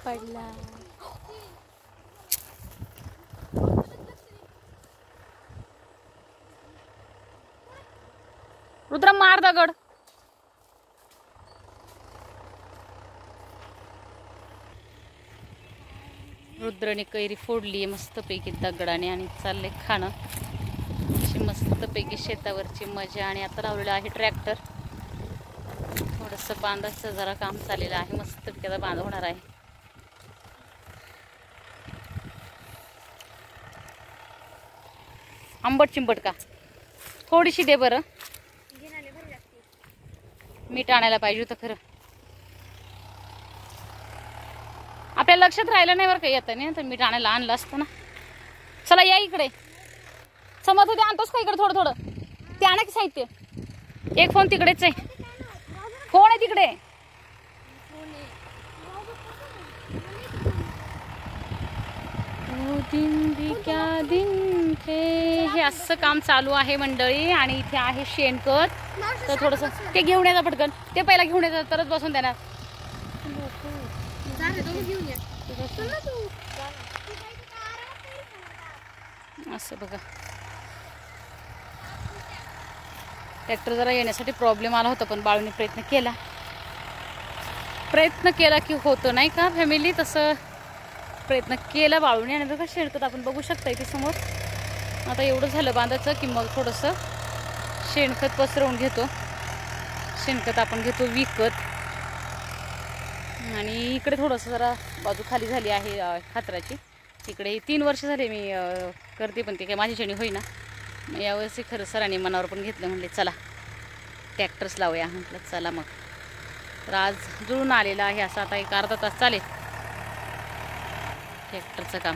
पडला. रुद्र मार दगड. रुद्रने कैरी फोडली मस्तपैकी दगडाने आणि चालले खाणं. अशी मस्तपैकी शेतावरची मजा. आणि आता लावलेलं आहे ट्रॅक्टर. थोडंसं बांधाचं जरा काम चाललेलं आहे. मस्तपैकी आता बांध होणार आहे. आंबट चिंबट का थोडीशी दे बरं. मीठ आणायला पाहिजे होतं खरं. आपल्या लक्षात राहिलं नाही बरं का येतं नाही तर मीठ आणायला आणलं असतं ना. चला या इकडे. समज होते आणतोस का इकडे थोडं थोडं. ते आणा की साहित्य. एक फोन तिकडेच आहे. फोन आहे तिकडे. दिन भी क्या दिन थे. हे असं काम चालू आहे मंडळी. आणि इथे आहे शेणखत. तर थोडंसं ते घेऊन यायचं पटकन. ते पहिला घेऊन यायचं तरच बसून देणार. असं बघा ट्रॅक्टर जरा येण्यासाठी प्रॉब्लेम आला होता पण बाळूने प्रयत्न केला की होतं नाही का फॅमिली. तसं प्रयत्न केला बाळूने. आणि बघा शेणखत आपण बघू शकता इथे समोर. आता एवढं झालं बांधायचं की मग थोडंसं शेणखत पसरवून घेतो. शेणखत आपण घेतो विकत. आणि इकडे थोडंसं जरा बाजू खाली झाली आहे खात्राची. इकडे 3 वर्ष झाले मी करते पण ते काही माझी शेणी होईना. मग यावर्षी खरं सरांनी मनावर पण घेतलं. म्हणले चला ट्रॅक्टर्स लावूया. म्हटलं चला मग. तर आज जुळून आलेलं आहे. असं आता एक अर्धा तास चालेल ट्रॅक्टरचं काम.